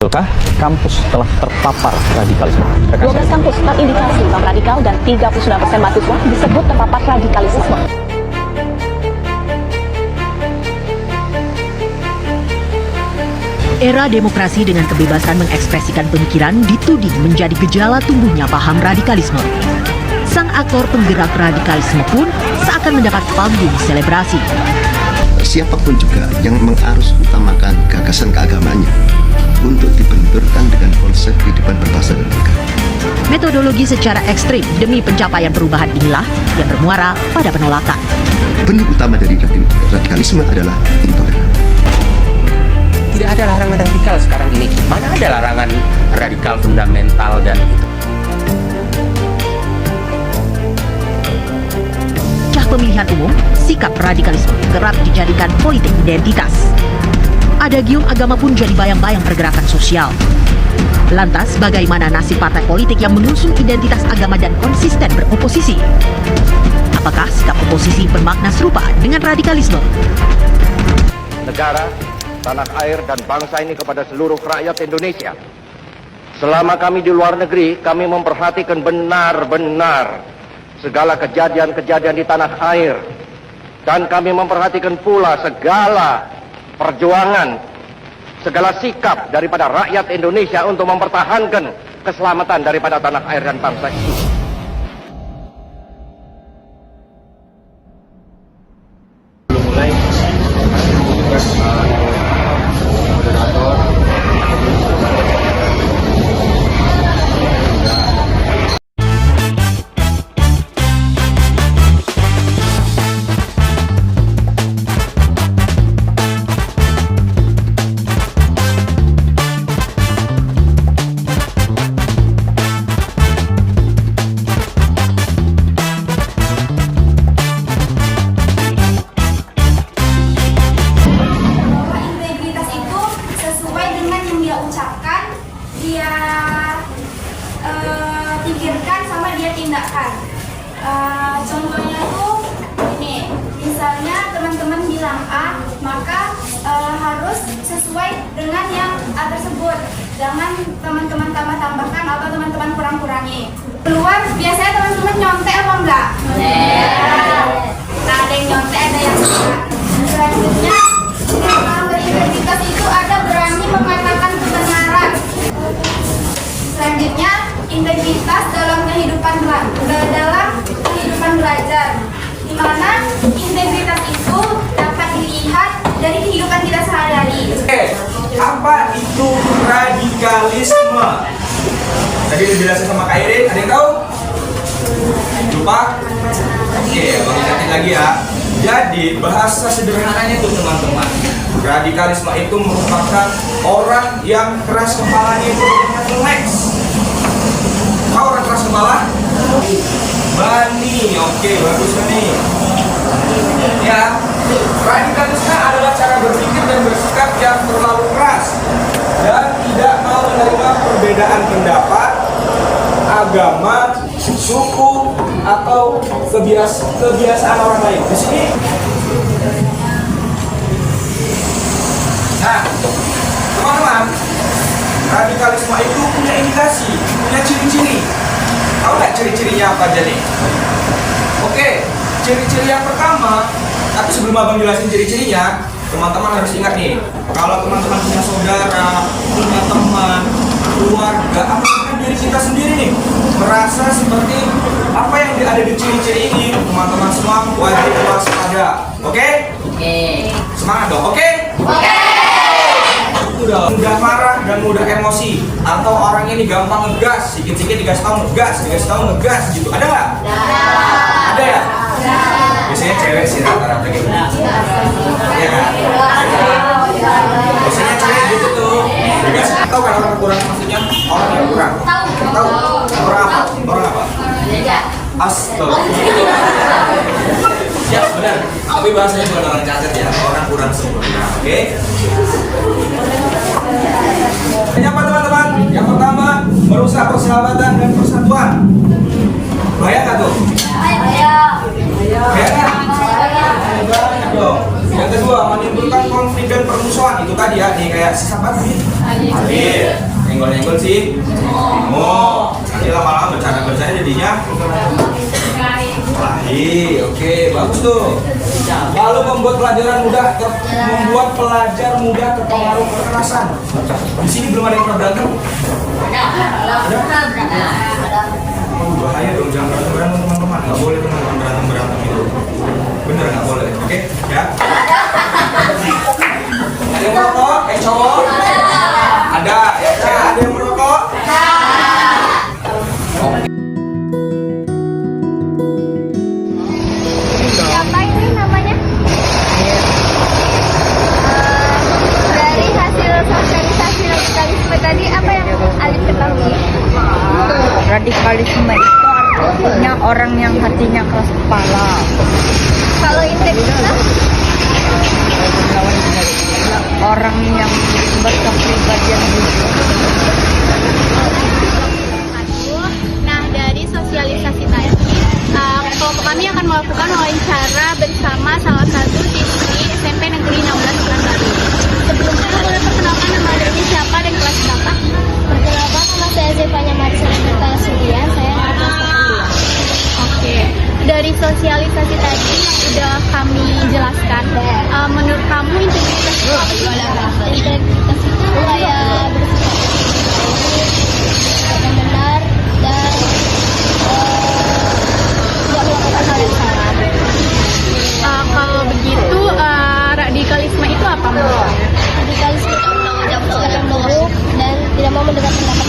Betulkah kampus telah terpapar radikalisme? 12 kampus terindikasi kaum radikal dan 39% mahasiswa disebut terpapar radikalisme. Era demokrasi dengan kebebasan mengekspresikan pemikiran dituding menjadi gejala tumbuhnya paham radikalisme. Sang aktor penggerak radikalisme pun seakan mendapat panggung selebrasi. Siapapun juga yang mengarus utamakan gagasan keagamannya untuk dibenturkan dengan konsep kehidupan berbangsa dan negara. Metodologi secara ekstrim demi pencapaian perubahan inilah yang bermuara pada penolakan. Benih utama dari radikalisme adalah intoleransi. Tidak ada larangan radikal sekarang ini. Mana ada larangan radikal fundamental dan itu? Cah pemilihan umum, sikap radikalisme kerap dijadikan politik identitas. Adagium agama pun jadi bayang-bayang pergerakan sosial. Lantas, bagaimana nasib partai politik yang mengusung identitas agama dan konsisten beroposisi? Apakah sikap oposisi bermakna serupa dengan radikalisme? Negara, tanah air, dan bangsa ini kepada seluruh rakyat Indonesia. Selama kami di luar negeri, kami memperhatikan benar-benar segala kejadian-kejadian di tanah air. Dan kami memperhatikan pula segala perjuangan, segala sikap daripada rakyat Indonesia untuk mempertahankan keselamatan daripada tanah air dan bangsa itu. Dia pikirkan sama dia tindakan. Contohnya tuh ini, misalnya teman-teman bilang A, maka harus sesuai dengan yang A tersebut. Jangan teman-teman tambah-tambahkan atau teman-teman kurang-kurangi. Keluar biasanya teman-teman nyontek apa enggak? Nah, ada yang nyontek, ada yang enggak. Selanjutnya, dalam berintegritas itu ada berani mengatakan kebenaran. Selanjutnya, integritas dalam kehidupan belajar, di mana integritas itu dapat dilihat dari kehidupan kita sehari-hari. Apa itu radikalisme? Tadi dijelasin sama Kak Irin, ada yang tahu? Lupa? Oke, Bang ingatin lagi ya. Jadi bahasa sederhananya itu teman-teman, radikalisme itu merupakan orang yang keras kepalanya itu relax. Kau orang keras kepala? Bani, oke, bagus Bani. Ya, radikalisme adalah cara berpikir dan bersikap yang terlalu keras dan tidak mau menerima perbedaan pendapat, agama, suku, atau kebiasaan orang lain. Di sini. Nah, teman-teman, radikalisme itu punya indikasi, punya ciri-ciri. Tahu nggak ciri-cirinya apa aja nih? Oke, ciri-ciri yang pertama, tapi sebelum abang jelasin ciri-cirinya, teman-teman harus ingat nih, kalau teman-teman punya saudara, punya teman, keluarga, apalagi diri kita sendiri nih, merasa seperti apa yang ada di ciri-ciri ini, teman-teman semua wajib waspada. Oke? Oke. Semangat dong, oke? Oke. Mudah marah dan mudah emosi, atau orang ini gampang ngegas, sedikit-sedikit dikasih tahu ngegas gitu. Ada nggak? Ada ya? Biasanya cewek sih rata-rata gitu. Iya kan? Biasanya cewek gitu tuh. Dikasih tahu kan orang kurang, maksudnya orang yang kurang. Tahu? Orang apa? Orang apa? Astaga. Ya benar. Tapi bahasanya bukan orang cacat ya, orang kurang sempurna. Oke? Ini apa teman-teman? Yang pertama, merusak persahabatan dan persatuan. Bahaya nggak tuh? Bahaya. Bahaya nggak? Banyak dong. Yang kedua, menimbulkan konflik dan permusuhan. Itu tadi tadi ya, nih kayak si siapa tadi? Alif. Nyenggol-nyenggol sih. Oh, nanti lama-lama bercanda-bercanda jadinya. Oke, bagus tuh. Lalu membuat pelajar mudah terpengaruh kekerasan. Di sini belum ada yang pernah berantem. Ada? Oh, bahaya dong, jangan berantem teman-teman. Nggak boleh teman-teman berantem itu. Bener nggak boleh, oke? Ya. Ada yang merokok? Cowok? Ada. Ya, ada yang merokok? Siapa ini namanya? Dari hasil sosialisasi radikalisme tadi apa yang Alif ketahui? Radikalisme itu artinya orang yang hatinya keras kepala. Kalau integritas? Orang yang berkepribadian jujur. Nah, dari sosialisasi tadi, kelompok kami akan melakukan wawancara bersama salah satu siswi SMP Negeri 16 Pekanbaru. Sebelumnya, boleh perkenalkan nama Anda siapa dan kelas berapa? Perkenalkan, nama saya Zevanya Marisa dari kelas 9, saya kelas 9. Oke, dari sosialisasi tadi yang sudah kami jelaskan, menurut kamu integritas itu apa sih? Integritas itu kayak bersikap yang benar dan tidak melakukan hal yang salah. Kalau begitu, radikalisme itu apa menurut? Radikalisme itu menanggung jawab segala yang buruk dan tidak mau mendengar pendapat